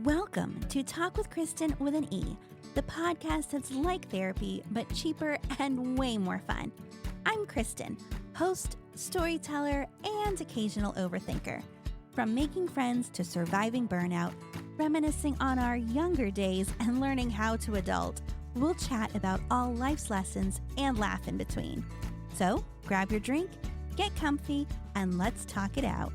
Welcome to Talk with Kristen with an E, the podcast that's like therapy, but cheaper and way more fun. I'm Kristen, host, storyteller, and occasional overthinker. From making friends to surviving burnout, reminiscing on our younger days and learning how to adult, we'll chat about all life's lessons and laugh in between. So grab your drink, get comfy, and let's talk it out.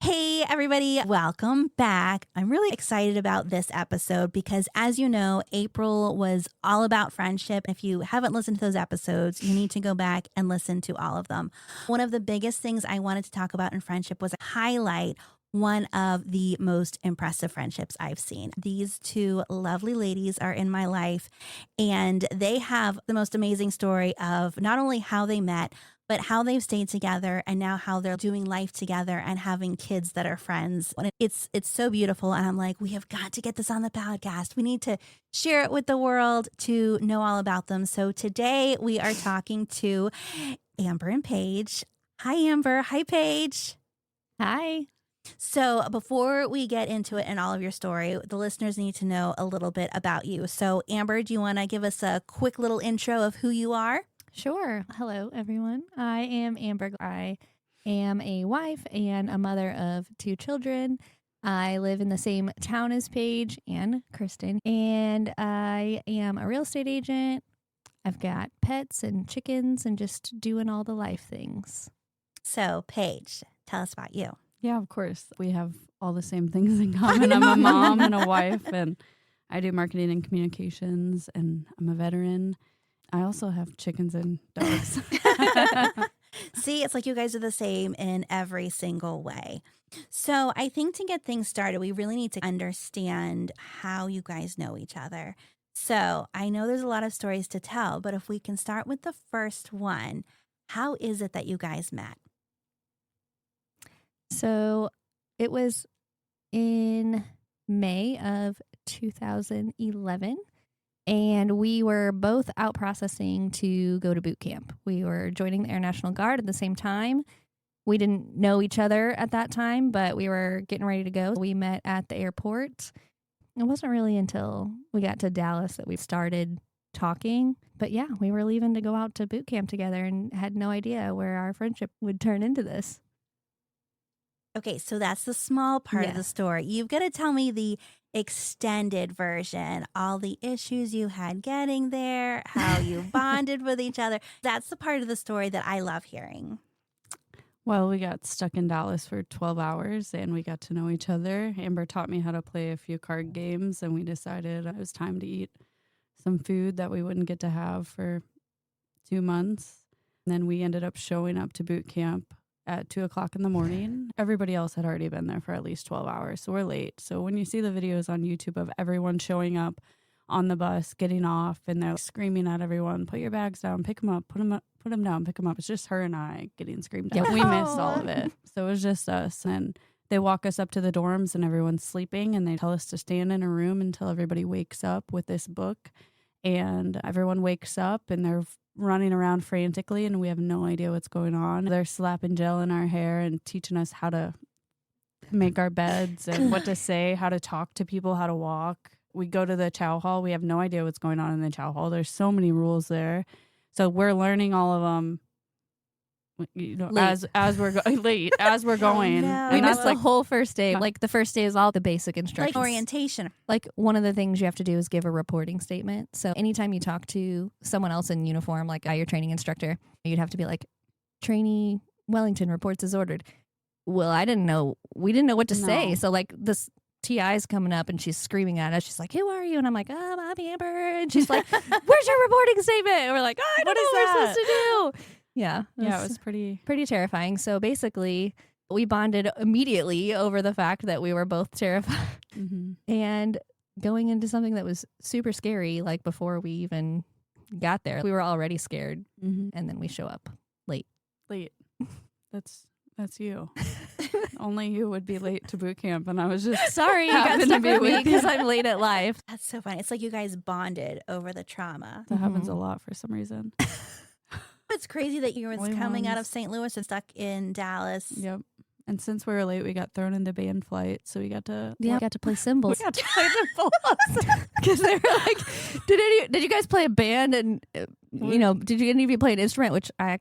Hey everybody, welcome back. I'm really excited about this episode because, as you know, April was all about friendship. If you haven't listened to those episodes, you need to go back and listen to all of them. One of the biggest things I wanted to talk about in friendship was highlight one of the most impressive friendships I've seen. These two lovely ladies are in my life, and they have the most amazing story of not only how they met, but how they've stayed together and now how they're doing life together and having kids that are friends. It's so beautiful. And I'm like, we have got to get this on the podcast. We need to share it with the world to know all about them. So today we are talking to Amber and Paige. Hi, Amber. Hi, Paige. Hi. So before we get into it and all of your story, the listeners need to know a little bit about you. So Amber, do you want to give us a quick little intro of who you are? Sure. Hello, everyone. I am Amber. I am a wife and a mother of 2 children. I live in the same town as Paige and Kristen, and I am a real estate agent. I've got pets and chickens and just doing all the life things. So Paige, tell us about you. Yeah, of course. We have all the same things in common. I'm a mom and a wife, and I do marketing and communications, and I'm a veteran. I also have chickens and dogs. See, it's like you guys are the same in every single way. So I think to get things started, we really need to understand how you guys know each other. So I know there's a lot of stories to tell, but if we can start with the first one, how is it that you guys met? So it was in May of 2011. And we were both out processing to go to boot camp. We were joining the Air National Guard at the same time. We didn't know each other at that time, but we were getting ready to go. We met at the airport. It wasn't really until we got to Dallas that we started talking. But yeah, we were leaving to go out to boot camp together and had no idea where our friendship would turn into this. Okay, so that's the small part of the story. You've got to tell me the extended version, all the issues you had getting there, how you bonded with each other. That's the part of the story that I love hearing. Well, we got stuck in Dallas for 12 hours and we got to know each other. Amber taught me how to play a few card games, and we decided it was time to eat some food that we wouldn't get to have for 2 months. And then we ended up showing up to boot camp at 2:00 in the morning. Everybody else had already been there for at least 12 hours. So we're late. So when you see the videos on YouTube of everyone showing up on the bus, getting off, and they're screaming at everyone, put your bags down, pick them up, put them down, pick them up. It's just her and I getting screamed at. We missed all of it. So it was just us. And they walk us up to the dorms and everyone's sleeping, and they tell us to stand in a room until everybody wakes up with this book. And everyone wakes up and they're running around frantically, and we have no idea what's going on. They're slapping gel in our hair and teaching us how to make our beds and what to say, how to talk to people, how to walk. We go to the chow hall. We have no idea what's going on in the chow hall. There's so many rules there. So we're learning all of them, you know, as we're late, as we're going. Oh, no. We missed the whole first day. Like the first day is all the basic instructions. Like orientation. Like one of the things you have to do is give a reporting statement. So anytime you talk to someone else in uniform, like your training instructor, you'd have to be like, trainee Wellington reports as ordered. Well, we didn't know what to say. So like this TI is coming up and she's screaming at us. She's like, who are you? And I'm like, I'm Amber. And she's like, where's your reporting statement? And we're like, I don't know what we're supposed to do. Yeah. It was pretty terrifying. So basically, we bonded immediately over the fact that we were both terrified. Mm-hmm. And going into something that was super scary, like before we even got there, we were already scared. Mm-hmm. And then we show up late. That's you. Only you would be late to boot camp, and I was just sorry you got stuck with me because I'm late at life. That's so funny. It's like you guys bonded over the trauma. That happens a lot for some reason. But it's crazy that you were Only coming out of ones. St. Louis and stuck in Dallas. Yep. And since we were late, we got thrown into band flight, so we got to Yeah, got to play we cymbals. got to play the balls. Because they were like, did you guys play a band? And, did any of you play an instrument? Which I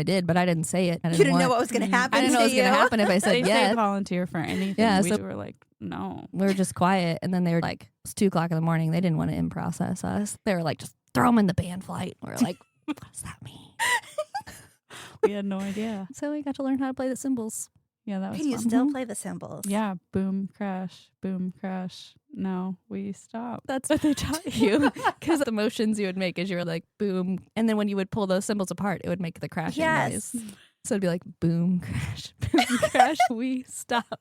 did, but I didn't say it. You didn't know what was going to happen I didn't know to what was going to happen if I They said say yes. volunteer for anything. Yeah, we so- were like, no. We were just quiet. And then they were like, it's 2:00 in the morning. They didn't want to in-process us. They were like, just throw them in the band flight. We were like, what does that mean? We had no idea. So we got to learn how to play the cymbals. Yeah, that was Can you fun. still play the cymbals? Yeah, boom, crash, boom, crash. No, we stopped. That's what they taught you. Because the motions you would make is you were like, boom. And then when you would pull those cymbals apart, it would make the crashing Yes. noise. So it'd be like, boom, crash, we stop.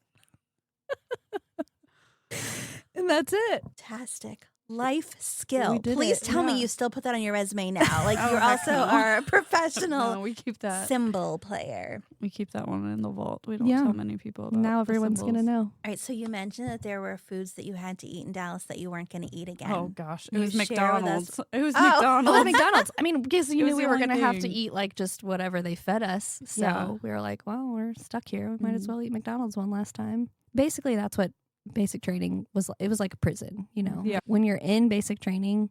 And that's it. Fantastic. Life skill. We did Please it, tell me yeah. you still put that on your resume now. Like Oh, you heck also no. are a professional No, we keep that. cymbal player. We keep that one in the vault. We don't Yeah. tell many people about Now the everyone's going to cymbals. know. All right, so you mentioned that there were foods that you had to eat in Dallas that you weren't going to eat again. Oh gosh, it You was share with McDonald's. us- It was Oh. Oh, McDonald's. McDonald's. I mean, because you It knew was we the were only going to have to thing. eat like just whatever they fed us. So Yeah. we were like, well, we're stuck here. We might as Mhm. well eat McDonald's one last time. Basically, that's what basic training was. It was like a prison, Yeah. When you're in basic training,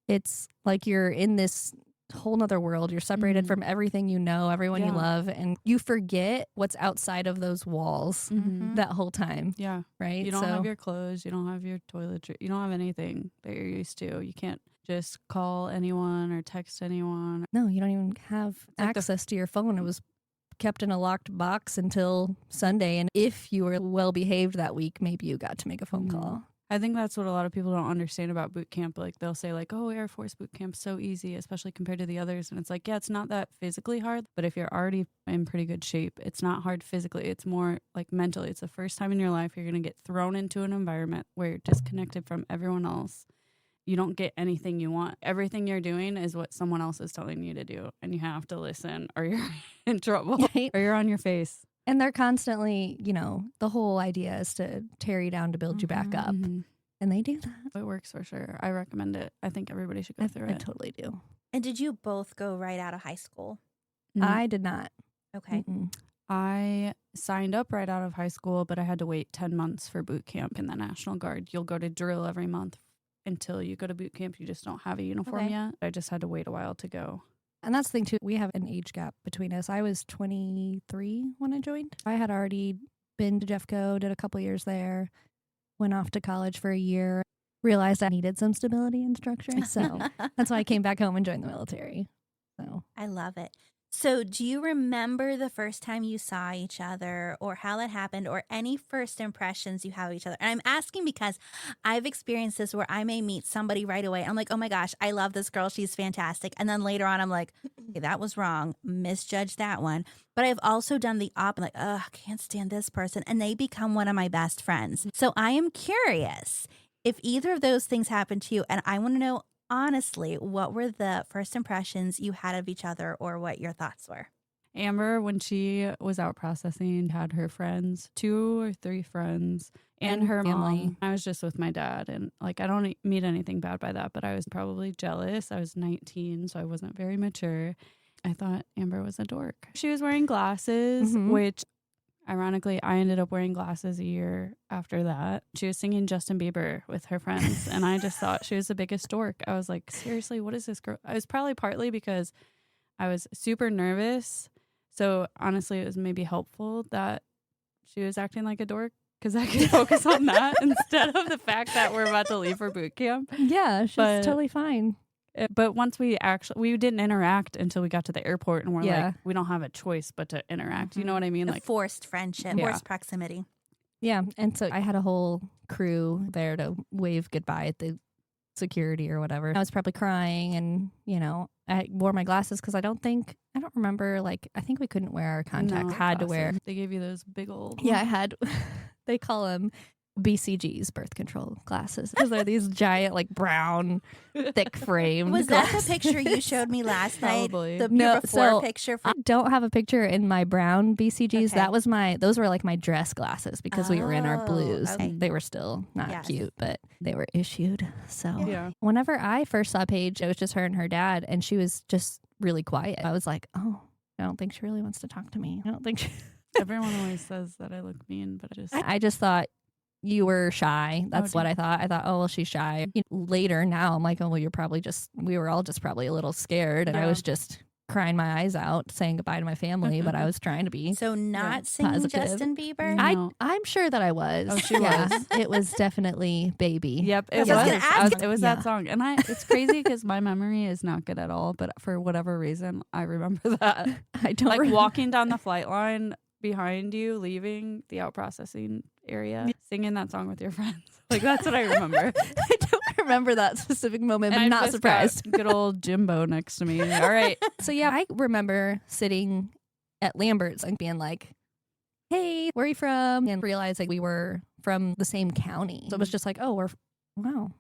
it's like you're in this whole nother world. You're separated Mhm. from everything you know, everyone you Yeah. love, and you forget what's outside of those walls Mhm. that whole time, Yeah, right? you don't have your clothes. You don't have your toiletry. You don't have anything that you're used to. You can't just call anyone or text anyone. No, you don't even have like the- access to your phone. It was kept in a locked box until Sunday. And if you were well behaved that week, maybe you got to make a phone Mhm. call. I think that's what a lot of people don't understand about boot camp. Like they'll say like, oh, Air Force boot camp's so easy, especially compared to the others. And it's like, yeah, it's not that physically hard, but if you're already in pretty good shape, it's not hard physically. It's more like mentally. It's the first time in your life you're going to get thrown into an environment where you're disconnected from everyone else. You don't get anything you want. Everything you're doing is what someone else is telling you to do. And you have to listen or you're in trouble Right? or you're on your face. And they're constantly, the whole idea is to tear you down to build you back up. Mhm. And they do that. It works for sure. I recommend it. I think everybody should go through I it. totally do. And did you both go right out of high school? Mhm. I did not. Okay. Mm-mm. I signed up right out of high school, but I had to wait 10 months for boot camp in the National Guard. You'll go to drill every month until you go to boot camp. You just don't have a uniform Okay. yet. I just had to wait a while to go. And that's the thing, too. We have an age gap between us. I was 23 when I joined. I had already been to Jeffco, did a couple years there, went off to college for a year, realized I needed some stability and structure. So that's why I came back home and joined the military. So I love it. So, do you remember the first time you saw each other or how that happened or any first impressions you have of each other? And I'm asking because I've experienced this where I may meet somebody right away. I'm like, oh my gosh, I love this girl. She's fantastic. And then later on, I'm like, okay, that was wrong. Misjudged that one. But I've also done the opposite. Like, ugh, I can't stand this person. And they become one of my best friends. So I am curious if either of those things happened to you. And I want to know, honestly, what were the first impressions you had of each other or what your thoughts were? Amber, when she was out processing, had her friends, 2 or 3 friends, and And her family. mom. I was just with my dad, and like I don't mean anything bad by that, but I was probably jealous. I was 19, so I wasn't very mature. I thought Amber was a dork. She was wearing glasses, Mhm. which ironically, I ended up wearing glasses a year after that. She was singing Justin Bieber with her friends, and I just thought she was the biggest dork. I was like, seriously, what is this girl? I was probably partly because I was super nervous. So honestly, it was maybe helpful that she was acting like a dork because I could focus on that instead of the fact that we're about to leave for boot camp. yeah, she's But- totally fine. But once we didn't interact until we got to the airport, and we're Yeah. like, we don't have a choice but to interact. You know what I mean? A Like, forced friendship, Yeah. forced proximity. Yeah. And so I had a whole crew there to wave goodbye at the security or whatever. I was probably crying and, I wore my glasses because I don't remember, I think we couldn't wear our contacts. no, Had to wear. glasses. They gave you those big old. Yeah, I had, they call them BCGs, birth control glasses, because they're these giant, brown, thick framed Was glasses. that the picture you showed me last night? Probably. The No, before so picture I for don't have a picture in my brown BCGs. Okay. Those were my dress glasses because we were in our Oh, blues. okay. They were still not Yes. cute, but they were issued. So Yeah. whenever I first saw Paige, it was just her and her dad, and she was just really quiet. I was like, oh, I don't think she really wants to talk to me. I don't think Everyone always says that I look mean, but I just thought you were shy. That's what I thought. I thought, oh, well, she's shy. Later, now I'm like, oh, well, we were all just probably a little scared. And I was just crying my eyes out, saying goodbye to my family, but I was trying to be So not singing positive. Justin Bieber? No. I'm sure that I was. Oh, she was. It was definitely Baby. Yep, it I was. was gonna ask. It was that song. And it's crazy because my memory is not good at all, but for whatever reason, I remember that. I don't Like walking down the flight line behind you, leaving the out processing area, singing that song with your friends. Like, that's what I remember. I don't remember that specific moment, but And I'm I've not just surprised. got good old Jimbo next to me. All right. So yeah, I remember sitting at Lambert's and being like, hey, where are you from? And realizing we were from the same county. So it was just like, oh, we're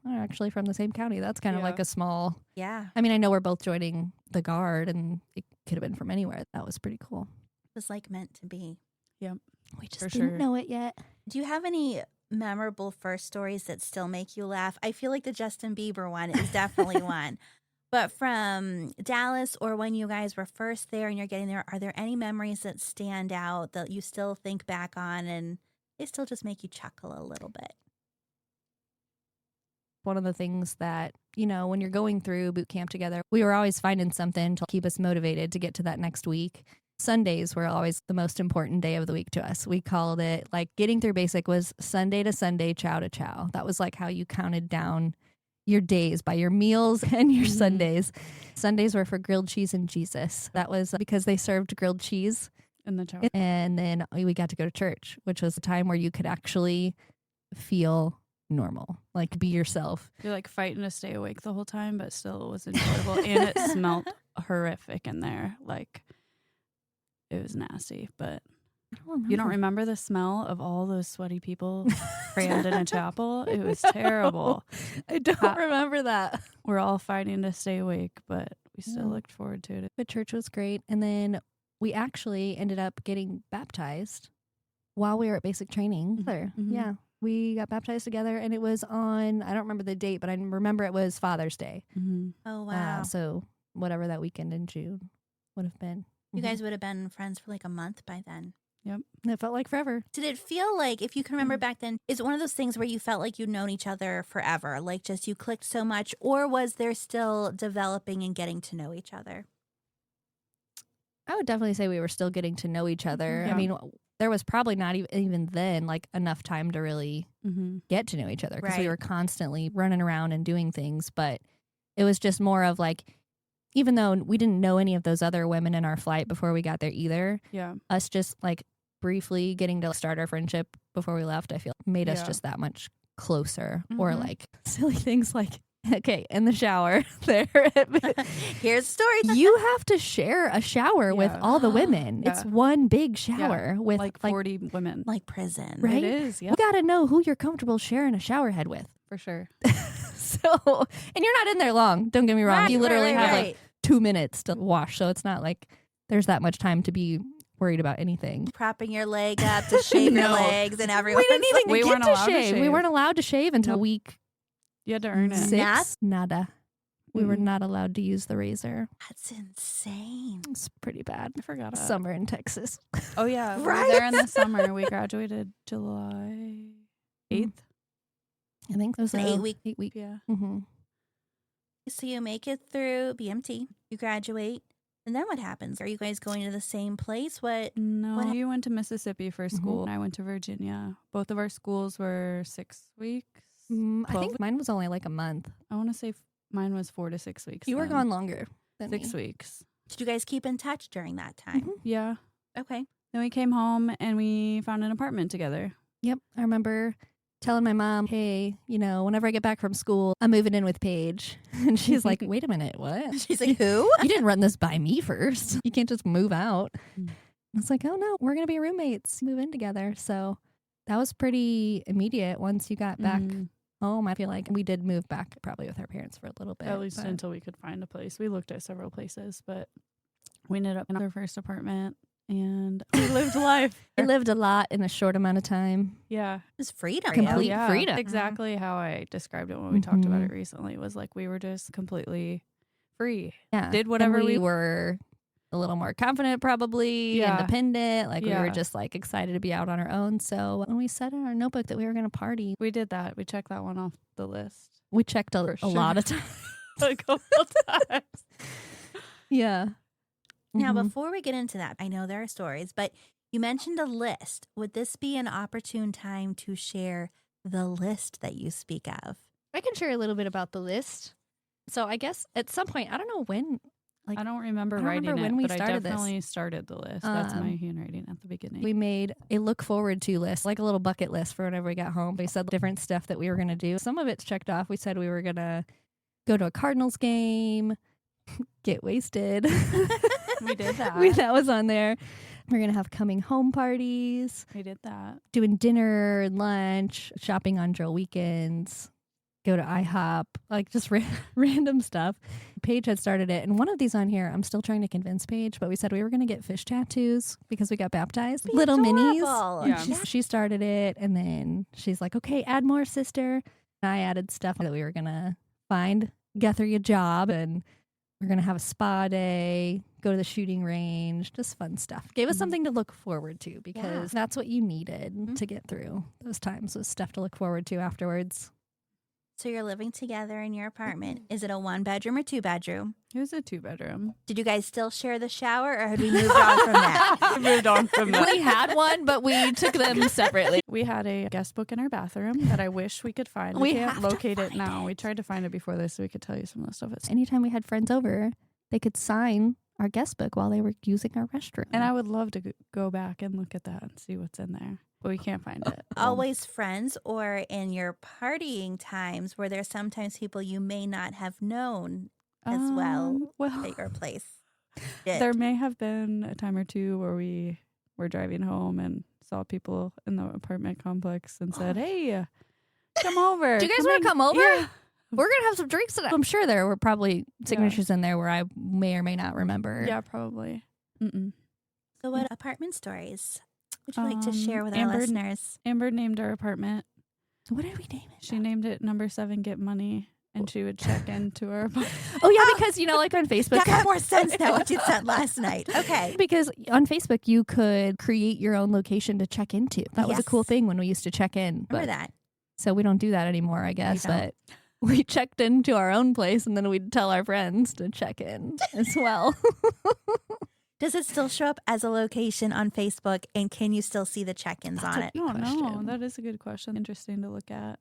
actually from the same county. That's kind of like a small. Yeah. I mean, I know we're both joining the Guard and it could have been from anywhere. That was pretty cool. It was like meant to be. Yep. We just For didn't sure. know it yet. Do you have any memorable first stories that still make you laugh? I feel like the Justin Bieber one is definitely one. But from Dallas or when you guys were first there and you're getting there, are there any memories that stand out that you still think back on and they still just make you chuckle a little bit? One of the things that, when you're going through boot camp together, we were always finding something to keep us motivated to get to that next week. Sundays were always the most important day of the week to us. We called it like getting through basic was Sunday to Sunday, chow to chow. That was like how you counted down your days by your meals and your Sundays. Sundays were for grilled cheese and Jesus. That was because they served grilled cheese. In the chow. And then we got to go to church, which was a time where you could actually feel normal, like be yourself. You're like fighting to stay awake the whole time, but still it was enjoyable. And it smelled horrific in there. Like, it was nasty, but you don't remember the smell of all those sweaty people crammed in a chapel? It was terrible. I don't remember that. We're all fighting to stay awake, but we still looked forward to it. But church was great. And then we actually ended up getting baptized while we were at basic training. Mm-hmm. Yeah. We got baptized together and it was on, I don't remember the date, but I remember it was Father's Day. Mm-hmm. Oh, wow. So whatever that weekend in June would have been. You guys would have been friends for like a month by then. Yep. It felt like forever. Did it feel like, if you can remember back then, is it one of those things where you felt like you'd known each other forever? Like just you clicked so much? Or was there still developing and getting to know each other? I would definitely say we were still getting to know each other. Yeah. I mean, there was probably not even then like enough time to really get to know each other because we Right. were constantly running around and doing things. But it was just more of like, even though we didn't know any of those other women in our flight before we got there either, Yeah. us just like briefly getting to start our friendship before we left, I feel made us Yeah. just that much closer. Or Mhm. like silly things like, okay, in the shower there. Here's the story. You have to share a shower with Yeah. all the women. Yeah. It's one big shower with Like 40 women. Like prison. Right? It is, yeah. You got to know who you're comfortable sharing a shower head with. For sure. So, and you're not in there long. Don't get me wrong. Right, You literally right, have right. like 2 minutes to wash. So it's not like there's that much time to be worried about anything. Propping your leg up to shave your No. legs and everyone. We didn't even We get weren't to allowed to shave. We shave. weren't allowed to shave until Nope. week You had to earn it. 6. Nada. We were Mm. not allowed to use the razor. That's insane. It's pretty bad. I forgot. Summer in Texas. Oh, yeah. We Right? were there in the summer. We graduated July 8th. I think it was An 8 week. 8 week. Yeah. Mm-hmm. So you make it through BMT, you graduate, and then what happens? Are you guys going to the same place? What? No, What hap- you went to Mississippi for school, and I went to Virginia. Both of our schools were 6 weeks. I 12 think mine was only like a month. I want to say mine was 4 to 6 weeks. You were then. gone longer than 6 me. weeks. Did you guys keep in touch during that time? Mhm. Yeah. Okay. Then we came home and we found an apartment together. Yep. I remember telling my mom, hey, whenever I get back from school, I'm moving in with Paige. And she's like, wait a minute, what? She's like, who? You didn't run this by me first. You can't just move out. Mm. I was like, oh no, we're going to be roommates, move in together. So that was pretty immediate once you got back Mhm. home. I feel like we did move back probably with our parents for a little bit. At least but- until we could find a place. We looked at several places, but we ended up in our first apartment and we lived life. I lived a lot in a short amount of time. Yeah. It was freedom. Complete Yeah, freedom. Exactly how I described it when we talked about Mhm. it recently was like we were just completely free. Yeah. Did whatever and we we were a little more confident, probably Yeah. independent. Like we Yeah. were just like excited to be out on our own. So when we said in our notebook that we were going to party, We did that. We checked that one off the list. we checked a For lot sure. of times. A couple times. Yeah. Now, Mhm. before we get into that, I know there are stories, but you mentioned a list. Would this be an opportune time to share the list that you speak of? I can share a little bit about the list. So I guess at some point, I don't know when. Like, I don't remember I don't writing remember it, when we but I started this. definitely started the list. That's my Um, handwriting at the beginning. we made a look forward to list, like a little bucket list for whenever we got home. We said different stuff that we were going to do. Some of it's checked off. We said we were going to go to a Cardinals game, get wasted. We did that. That was on there. We're going to have coming home parties, We did that. doing dinner, lunch, shopping on drill weekends, go to IHOP, like just random stuff. Paige had started it. And one of these on here, I'm still trying to convince Paige, but we said we were going to get fish tattoos because we got baptized. Little minis. Adorable. Yeah. She started it. And then she's like, okay, add more, sister. And I added stuff that we were going to find Guthrie a job, and we're going to have a spa day, go to the shooting range, just fun stuff. Gave us something to look forward to because that's what you needed to get through those times, was stuff to look forward to afterwards. So you're living together in your apartment. Is it a 1-bedroom or 2-bedroom? It was a 2-bedroom. Did you guys still share the shower, or had we moved on from that? Moved on from that. We had one, but we took them separately. We had a guest book in our bathroom that I wish we could find. We can't have to locate it find now. it. We tried to find it before this so we could tell you some of the stuff. Anytime we had friends over, they could sign our guest book while they were using our restroom. And I would love to go back and look at that and see what's in there. But we can't find it. Always friends, or in your partying times where there's sometimes people you may not have known as well Well, at your place? there may have been a time or two where we were driving home and saw people in the apartment complex and said, hey, come over. Do you guys want to come over? Yeah. We're going to have some drinks tonight. I'm sure there were probably signatures in there where I may or may not remember. Yeah, probably. Mm-mm. So what apartment stories would you like to share with our Amber- listeners? Amber named our apartment. What did we name it? She named it number 7 Get Money, and she would check into our apartment. Oh, yeah, because, like on Facebook. That got more sense now what you said last night. Okay. Because on Facebook, you could create your own location to check into. That was a Yes. cool thing when we used to check in. Remember that. So we don't do that anymore, I guess. don't. But we checked into our own place, and then we'd tell our friends to check in as well. Does it still show up as a location on Facebook, and can you still see the check-ins on it? Oh, no, question. that is a good question. Interesting to look at.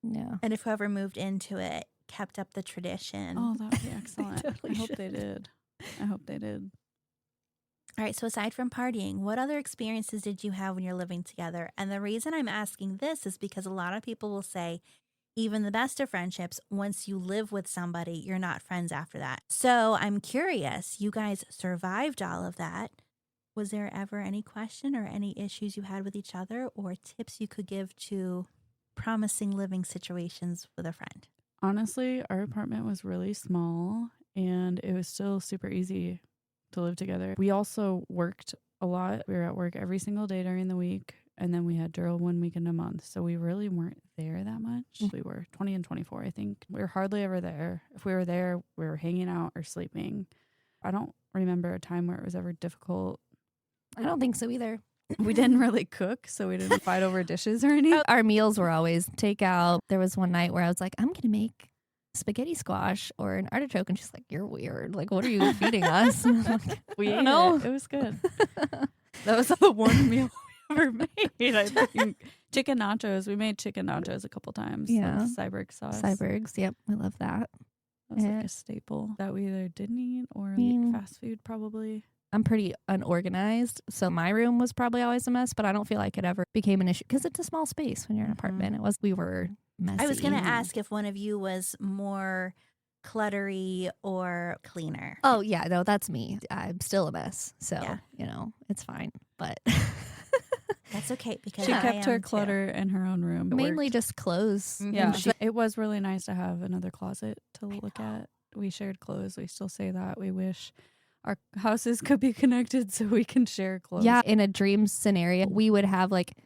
Yeah. And if whoever moved into it kept up the tradition. Oh, that would be excellent. totally I hope they should. did. I hope they did. All right, so aside from partying, what other experiences did you have when you're living together? And the reason I'm asking this is because a lot of people will say, even the best of friendships, once you live with somebody, you're not friends after that. So I'm curious, you guys survived all of that. Was there ever any question or any issues you had with each other, or tips you could give to promising living situations with a friend? Honestly, our apartment was really small, and it was still super easy to live together. We also worked a lot. We were at work every single day during the week, and then we had drill 1 weekend a month. So we really weren't there that much. We were 20 and 24, I think. We were hardly ever there. If we were there, we were hanging out or sleeping. I don't remember a time where it was ever difficult. I don't think so either. We didn't really cook, so we didn't fight over dishes or anything. Our meals were always takeout. There was one night where I was like, I'm going to make spaghetti squash or an artichoke. And she's like, you're weird. Like, what are you feeding us? And I'm like, We I ate don't know. it. It was good. That was the one meal we ever made, I think. Chicken nachos. We made chicken nachos a couple times. Yeah. With Cyberg sauce. Cybergs. Yep. I love that. That was like Yeah. a staple that we either didn't eat or mean- ate fast food, probably. I'm pretty unorganized. So my room was probably always a mess, but I don't feel like it ever became an issue because it's a small space when you're in an apartment. We were messy. I was going to ask if one of you was more cluttery or cleaner. Oh, yeah. No, that's me. I'm still a mess. So, Yeah. it's fine. But That's okay because She I kept her am too. clutter in her own room. It mainly worked. just clothes. Mhm. Yeah, And it was really nice to have another closet to look at. We shared clothes. We still say that. We wish our houses could be connected so we can share clothes. Yeah, in a dream scenario, we would have like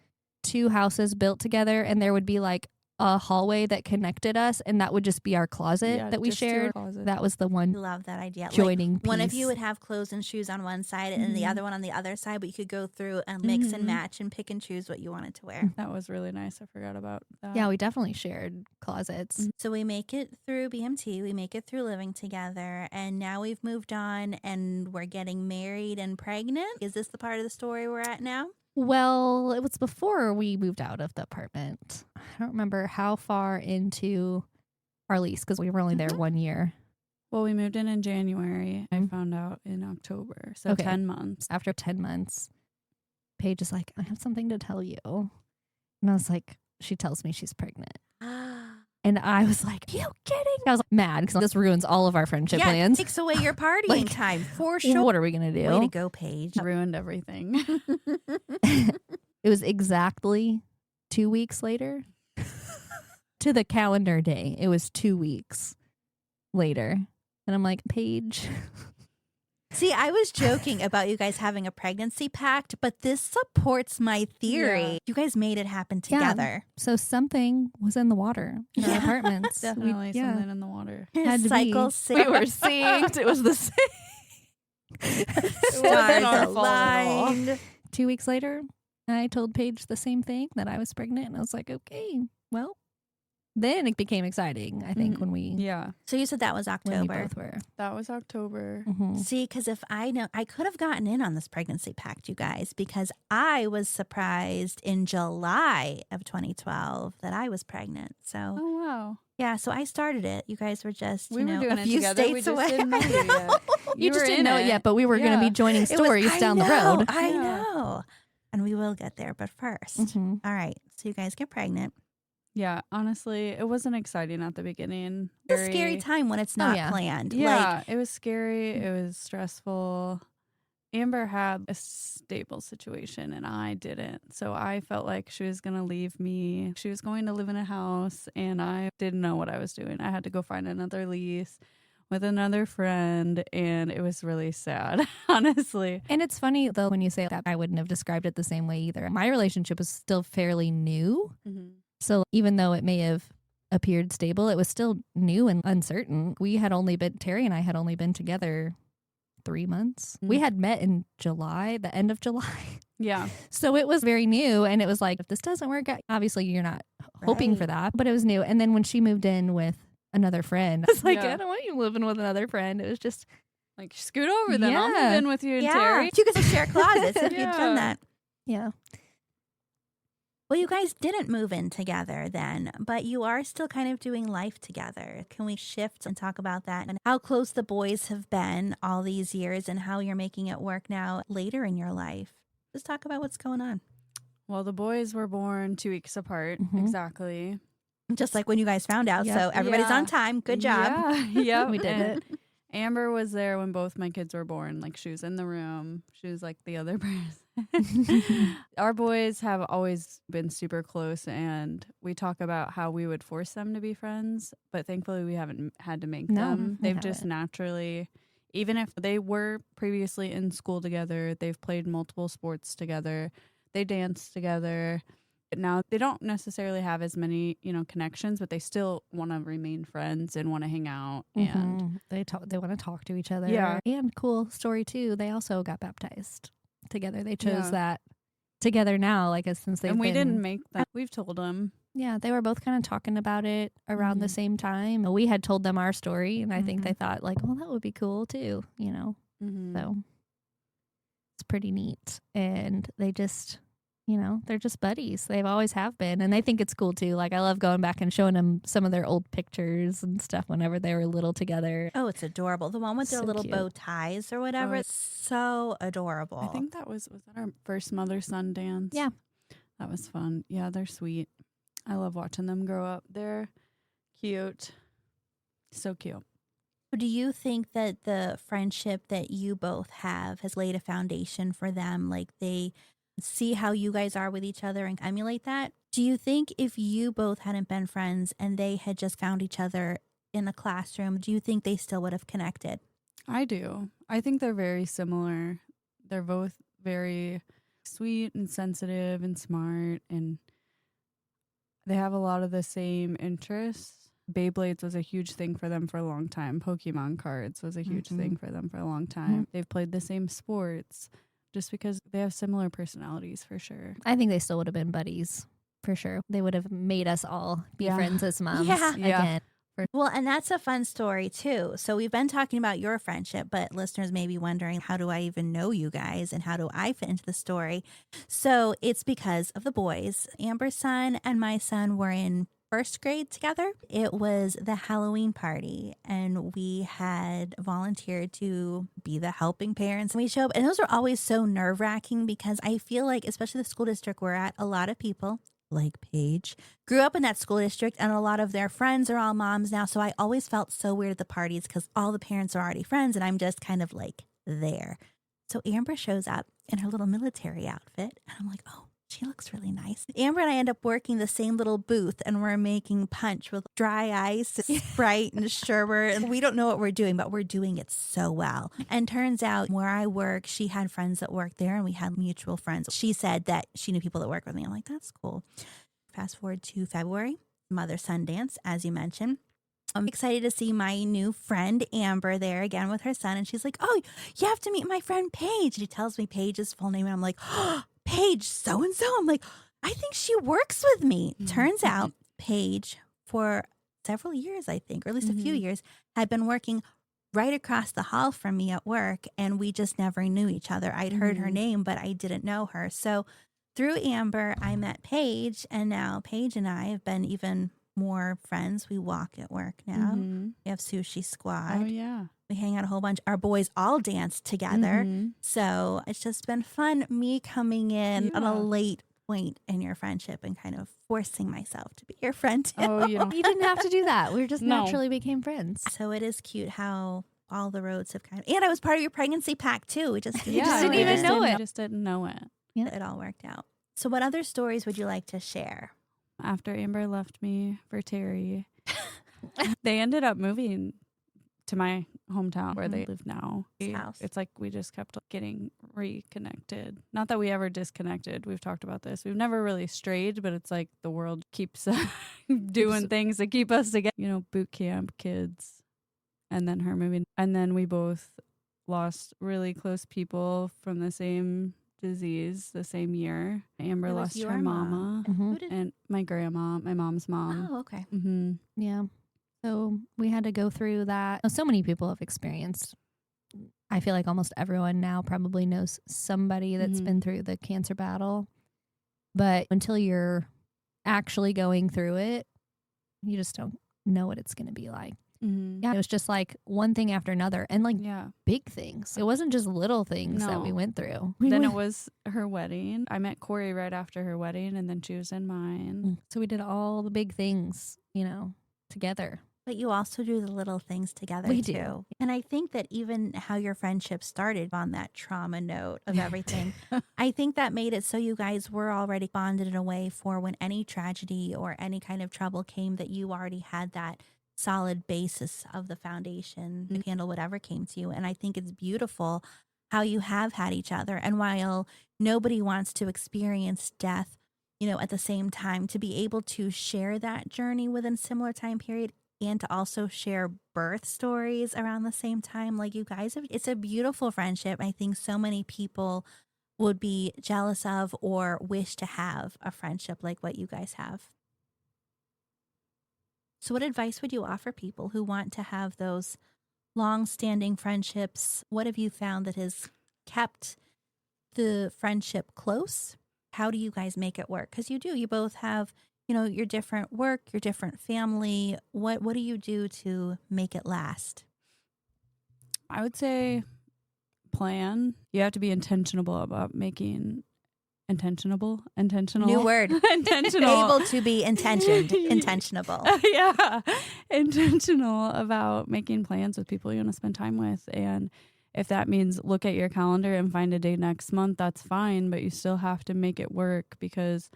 2 houses built together and there would be like a hallway that connected us, and that would just be our closet Yeah, that we just do a shared. closet. That was the I one love that idea. joining piece. One of you would have clothes and shoes on one side and the Mhm. other one on the other side, but you could go through and mix and Mhm. match and pick and choose what you wanted to wear. That was really nice. I forgot about that. Yeah, we definitely shared closets. So we make it through BMT, we make it through living together, and now we've moved on and we're getting married and pregnant. Is this the part of the story we're at now? Well, it was before we moved out of the apartment. I don't remember how far into our lease because we were only there 1 year. Well, we moved in January. I Mhm. found out in October. So Okay. 10 months. After 10 months, Paige is like, I have something to tell you. And I was like, she tells me she's pregnant. And I was like, are you kidding? I was like, mad because this ruins all of our friendship Yeah, plans. it takes away your partying Like, time for sure. What are we going to do? Way to go, Paige. Ruined everything. It was exactly 2 weeks later to the calendar day. It was 2 weeks later. And I'm like, Paige. See, I was joking about you guys having a pregnancy pact, but this supports my theory. Yeah. You guys made it happen Yeah. together. So something was in the water in our Yeah. apartments. Definitely something in the water. Had to Cycle be. six. We were synced. It was the same. wasn't Stars our fault at all. aligned. 2 weeks later, I told Paige the same thing, that I was pregnant. And I was like, okay, well. Then it became exciting, I think, Mhm. when we Yeah. So you said that was when we October. both were. That was October. Mhm. See, because if I know, I could have gotten in on this pregnancy pact, you guys, because I was surprised in July of 2012 that I was pregnant. So Oh, wow. yeah, so I started it. You guys were just, We you were know, doing a it few together. states We just away. didn't know I you know. yet. You just were didn't in know it yet, but we were going to be Yeah. joining It was- stories I down the know, road. I Yeah. know. And we will get there, but 1st Mhm. All right. So you guys get pregnant. Yeah, honestly, it wasn't exciting at the beginning. It's a scary time when it's not yeah. planned. Yeah, it was scary. It was stressful. Amber had a stable situation and I didn't. So I felt like she was going to leave me. She was going to live in a house and I didn't know what I was doing. I had to go find another lease with another friend and it was really sad, honestly. And it's funny, though, when you say that, I wouldn't have described it the same way either. My relationship was still fairly new. So even though it may have appeared stable, it was still new and uncertain. Terry and I had only been together 3 months. We had met in July, the end of July. Yeah. So it was very new. And it was like, if this doesn't work out, obviously you're not hoping for Right. that. But it was new. And then when she moved in with another friend, I was like, Yeah. I don't want you living with another friend. It was just, Like, scoot over then. I'll Yeah. move in with you and Yeah. Terry. You guys share closets if you'd Yeah. done that. yeah. Well, you guys didn't move in together then, but you are still kind of doing life together. Can we shift and talk about that and how close the boys have been all these years and how you're making it work now later in your life? Just talk about what's going on. Well, the boys were born 2 weeks apart. Mhm. Exactly. Just like when you guys found out. Yep. So everybody's Yeah. on time. Good job. Yeah. Yep. We did And it. Amber was there when both my kids were born. Like, she was in the room. She was like the other person. Our boys have always been super close, and we talk about how we would force them to be friends, but thankfully we haven't had to make No, them. we They've just haven't. naturally, even if they were previously in school together, they've played multiple sports together, they dance together. But now they don't necessarily have as many, connections, but they still want to remain friends and want to hang out. And Mhm. They want to talk to each other. Yeah. And cool story too, they also got baptized together. They chose Yeah. that together now, like since they've and we been, didn't make them. We've told them. Yeah, they were both kind of talking about it around the Mhm. same time. We had told them our story, and I think Mhm. they thought like, well, that would be cool too, Mhm. So it's pretty neat. And they just, they're just buddies. They've always have been. And they think it's cool too. Like, I love going back and showing them some of their old pictures and stuff whenever they were little together. Oh, it's adorable. The one with their So little cute. bow ties or whatever. Oh. It's so adorable. I think was that our first mother-son dance? Yeah. That was fun. Yeah, they're sweet. I love watching them grow up. They're cute. So cute. Do you think that the friendship that you both have has laid a foundation for them? Like they see how you guys are with each other and emulate that? Do you think if you both hadn't been friends and they had just found each other in a classroom, do you think they still would have connected? I do. I think they're very similar. They're both very sweet and sensitive and smart, and they have a lot of the same interests. Beyblades was a huge thing for them for a long time. Pokemon cards was a huge thing for them for a long time. They've played the same sports just because they have similar personalities for sure. I think they still would have been buddies for sure. They would have made us all be friends as moms again. Well, and that's a fun story too. So we've been talking about your friendship, but listeners may be wondering, how do I even know you guys and how do I fit into the story? So it's because of the boys. Amber's son and my son were in first grade together. It was the Halloween party and we had volunteered to be the helping parents. We show up and those are always so nerve-wracking because I feel like, especially the school district we're at, a lot of people like Paige grew up in that school district and a lot of their friends are all moms now. So I always felt so weird at the parties because all the parents are already friends and I'm just kind of like there. So Amber shows up in her little military outfit and I'm like, oh, she looks really nice. Amber and I end up working the same little booth and we're making punch with dry ice, Sprite and sherbet. And we don't know what we're doing, but we're doing it so well. And turns out where I work, she had friends that worked there and we had mutual friends. She said that she knew people that work with me. I'm like, that's cool. Fast forward to February, Mother-Son Dance, as you mentioned. I'm excited to see my new friend, Amber, there again with her son. And she's like, oh, you have to meet my friend, Paige. She tells me Paige's full name. And I'm like, oh, Paige so-and-so. I'm like, I think she works with me. Turns out Paige, for several years, I think, or at least a few years, had been working right across the hall from me at work. And we just never knew each other. I'd heard her name, but I didn't know her. So through Amber, I met Paige. And now Paige and I have been even more friends. We walk at work now. We have Sushi Squad. Oh, yeah. We hang out a whole bunch. Our boys all dance together. So it's just been fun, me coming in at a late point in your friendship and kind of forcing myself to be your friend too. Oh, You didn't have to do that. We just naturally became friends. So it is cute how all the roads have kind of, and I was part of your pregnancy pack too. We just didn't even know it. Just didn't know it. Yeah. It all worked out. So what other stories would you like to share? After Amber left me for Terry, they ended up moving to my hometown where they live now. It's like we just kept getting reconnected. Not that we ever disconnected. We've talked about this. We've never really strayed, but it's like the world keeps doing things to keep us together. You know, boot camp, kids, and then her moving. And then we both lost really close people from the same disease the same year. Amber lost her mama and my grandma, my mom's mom. Oh, okay. Yeah. So we had to go through that. So many people have experienced. I feel like almost everyone now probably knows somebody that's been through the cancer battle. But until you're actually going through it, you just don't know what it's going to be like. Yeah, it was just like one thing after another and like big things. It wasn't just little things that we went through. It was her wedding. I met Corey right after her wedding and then she was in mine. So we did all the big things, you know, together. But you also do the little things together We too. do. And I think that even how your friendship started on that trauma note of everything, I think that made it so you guys were already bonded in a way for when any tragedy or any kind of trouble came, that you already had that solid basis of the foundation to handle whatever came to you. And I think it's beautiful how you have had each other. And while nobody wants to experience death, you know, at the same time, to be able to share that journey within a similar time period and to also share birth stories around the same time, like you guys have, it's a beautiful friendship. I think so many people would be jealous of or wish to have a friendship like what you guys have. So what advice would you offer people who want to have those long-standing friendships? What have you found that has kept the friendship close? How do you guys make it work? Because you both have, you know, your different work, your different family. What do you do to make it last? I would say plan. You have to be intentional about making intentional New word. Intentional. Able to be intentionable. Yeah. Intentional about making plans with people you want to spend time with. And if that means look at your calendar and find a day next month, that's fine. But you still have to make it work because,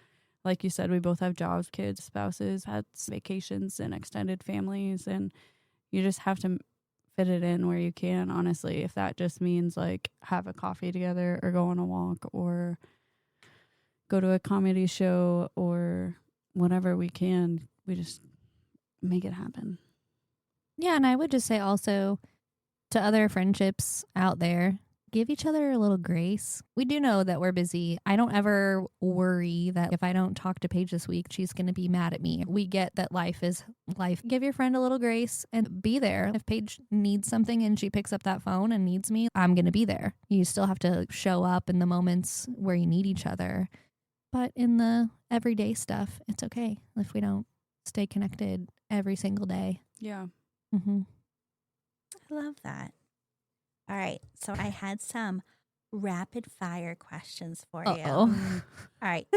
like you said, we both have jobs, kids, spouses, pets, vacations, and extended families. And you just have to fit it in where you can, honestly. If that just means like have a coffee together or go on a walk or go to a comedy show or whenever we can, we just make it happen. Yeah, and I would just say also to other friendships out there, give each other a little grace. We do know that we're busy. I don't ever worry that if I don't talk to Paige this week, she's going to be mad at me. We get that life is life. Give your friend a little grace and be there. If Paige needs something and she picks up that phone and needs me, I'm going to be there. You still have to show up in the moments where you need each other. But in the everyday stuff, it's okay if we don't stay connected every single day. Yeah. Mm-hmm. I love that. All right. So I had some rapid fire questions for you. Uh-oh. All right.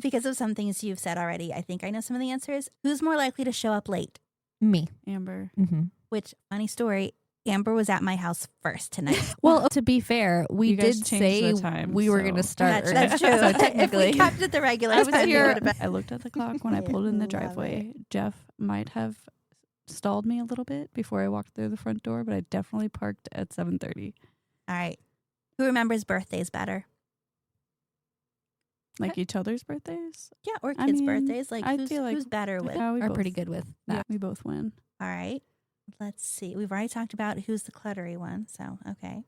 Because of some things you've said already, I think I know some of the answers. Who's more likely to show up late? Me. Amber. Mm-hmm. Which, funny story, Amber was at my house first tonight. Well, to be fair, we You guys did changed say the time, we were so- going to start. That's true. So If technically, we kept it the regular I was time, it here. would've been- I looked at the clock when I pulled in the Love driveway. Jeff might have stalled me a little bit before I walked through the front door, but I definitely parked at 7:30. All right. Who remembers birthdays better? Like each other's birthdays. Yeah, or I kids' mean, birthdays. Like, I who's, feel like who's better with? we are both, pretty good with Yeah, that. we both win. All right. Let's see. We've already talked about who's the cluttery one. So, okay.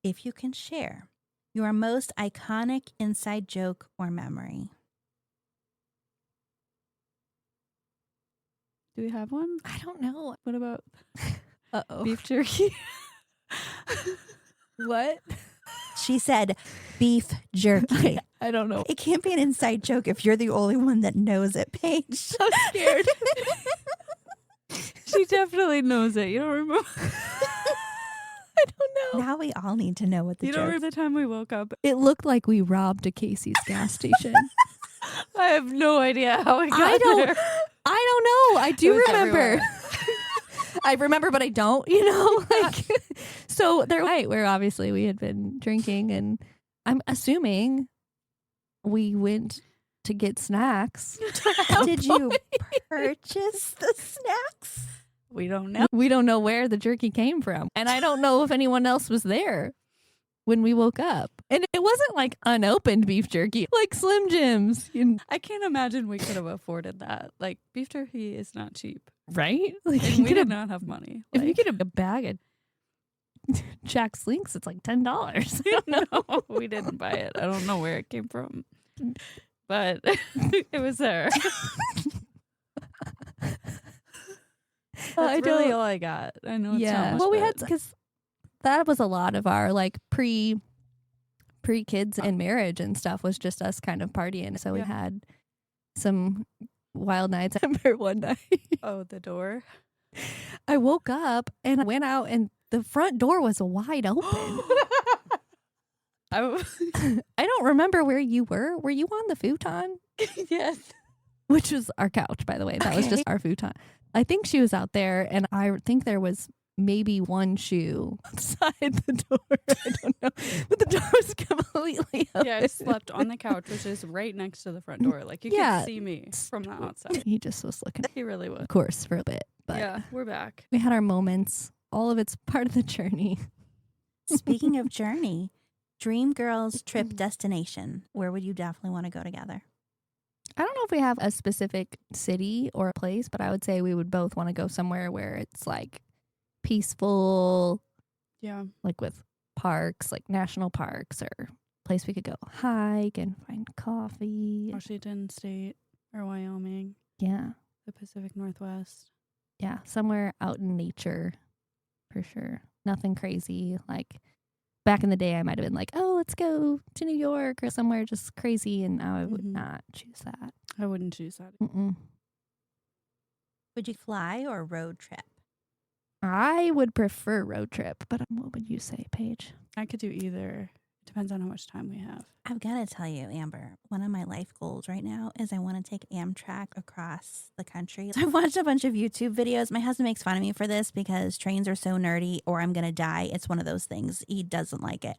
If you can share your most iconic inside joke or memory. Do we have one? I don't know. What about Uh-oh. beef jerky? What? She said beef jerky. I don't know. It can't be an inside joke if you're the only one that knows it, Paige. I'm scared. She definitely knows it. You don't remember? I don't know. Now we all need to know what the You don't joke remember the time we woke up? It looked like we robbed a Casey's gas station. I have no idea how I got I don't. there. I don't know. I do was remember. everywhere. I remember, but I don't. You know, like so. There, right? Where obviously we had been drinking, and I'm assuming we went to get snacks. Did you purchase the snacks? We don't know. We don't know where the jerky came from, and I don't know if anyone else was there when we woke up. And it wasn't like unopened beef jerky, like Slim Jims, I can't imagine we could have afforded that. Like, beef jerky is not cheap. right? Like And you we get did a, not have money. if you Like, get a bag of Jack Slinks, it's like $10. I don't know. no, we didn't buy it. I don't know where it came from. But it was there. That's really all I got. I know it's not much, Well, we but- had because that was a lot of our like pre kids and marriage and stuff was just us kind of partying. So we Yeah. had some wild nights. I remember one night Oh, the door. I woke up and I went out and the front door was wide open. I don't remember where you were. Were you on the futon? Yes. Which was our couch, by the way. That was Okay. just our futon. I think she was out there, and I think there was maybe one shoe outside the door. I don't know. But the door was completely open. Yeah, I slept on the couch, which is right next to the front door. Like, you Yeah. could see me from the outside. He just was looking, He really was. of course, for a bit. But Yeah, we're back. we had our moments. All of it's part of the journey. Speaking of journey, dream girls trip destination. Where would you definitely want to go together? I don't know if we have a specific city or place, but I would say we would both want to go somewhere where it's like peaceful, Yeah. like with parks, like national parks, or place we could go hike and find coffee. Washington State or Wyoming, Yeah. the Pacific Northwest. Yeah. Somewhere out in nature for sure. Nothing crazy. Like back in the day, I might have been like, oh, let's go to New York or somewhere just crazy. And now I would Mhm. not choose that. I wouldn't choose that. Mm-mm. Would you fly or road trip? I would prefer road trip, but what would you say, Paige? I could do either. Depends on how much time we have. I've got to tell you, Amber, one of my life goals right now is I want to take Amtrak across the country. I've watched a bunch of YouTube videos. My husband makes fun of me for this because trains are so nerdy or I'm going to die. It's one of those things. He doesn't like it.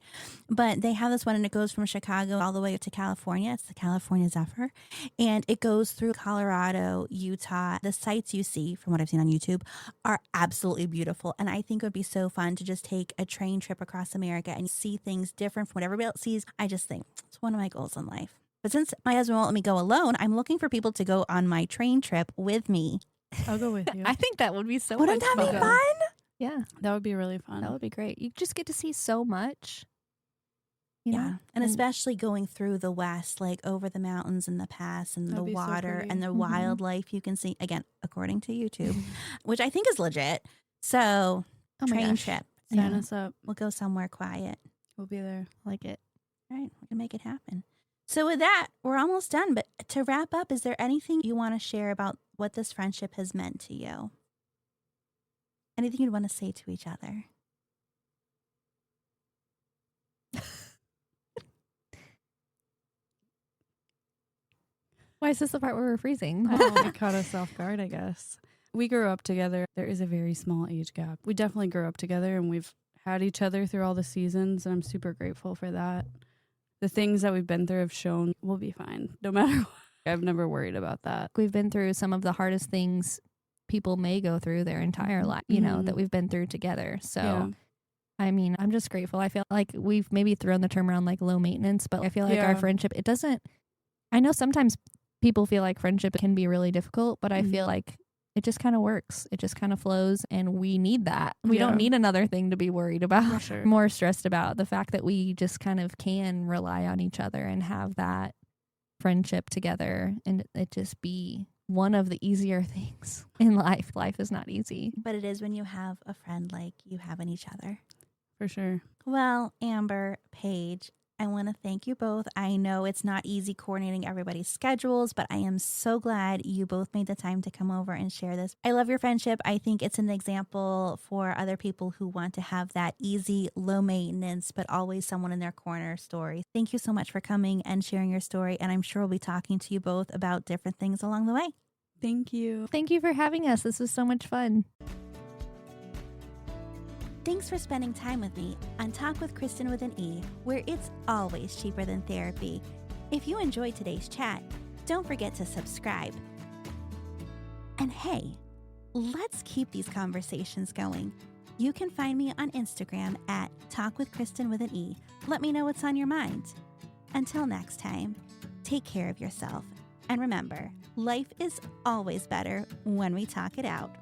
But they have this one and it goes from Chicago all the way to California. It's the California Zephyr. And it goes through Colorado, Utah. The sights you see from what I've seen on YouTube are absolutely beautiful. And I think it would be so fun to just take a train trip across America and see things different from what everybody else sees. I just think it's one of my goals in life. But since my husband won't let me go alone, I'm looking for people to go on my train trip with me. I'll go with you. I think that would be so Wouldn't much that be fun. fun? Yeah, That would be really fun. that would be great. You just get to see so much. You know? And especially going through the West, like over the mountains and the pass and That'd the be so water pretty. and the Mhm. wildlife you can see, again, according to YouTube, which I think is legit. So, Oh my train gosh. trip. Sign Yeah. us up. We'll go somewhere quiet. We'll be there. I like it. All right, we're going to make it happen. So, with that, we're almost done. But to wrap up, is there anything you want to share about what this friendship has meant to you? Anything you'd want to say to each other? Why is this the part where we're freezing? Oh, it caught us off guard, I guess. We grew up together. There is a very small age gap. We definitely grew up together, and we've had each other through all the seasons, and I'm super grateful for that. The things that we've been through have shown we'll be fine, no matter what. I've never worried about that. We've been through some of the hardest things people may go through their entire life, you know, that we've been through together. So, Yeah. I mean, I'm just grateful. I feel like we've maybe thrown the term around like low maintenance, but I feel like our friendship, it doesn't, I know sometimes people feel like friendship can be really difficult, but I feel like it just kind of works. It just kind of flows, and we need that. We don't need another thing to be worried about, For sure. more stressed about. The fact that we just kind of can rely on each other and have that friendship together, and it just be one of the easier things in life. Life is not easy. But it is when you have a friend like you have in each other. For sure. Well, Amber, Paige, I want to thank you both. I know it's not easy coordinating everybody's schedules, but I am so glad you both made the time to come over and share this. I love your friendship. I think it's an example for other people who want to have that easy, low maintenance, but always someone in their corner story. Thank you so much for coming and sharing your story. And I'm sure we'll be talking to you both about different things along the way. Thank you. Thank you for having us. This was so much fun. Thanks for spending time with me on Talk with Kristen with an E, where it's always cheaper than therapy. If you enjoyed today's chat, don't forget to subscribe. And hey, let's keep these conversations going. You can find me on Instagram at Talk with Kristen with an E. Let me know what's on your mind. Until next time, take care of yourself. And remember, life is always better when we talk it out.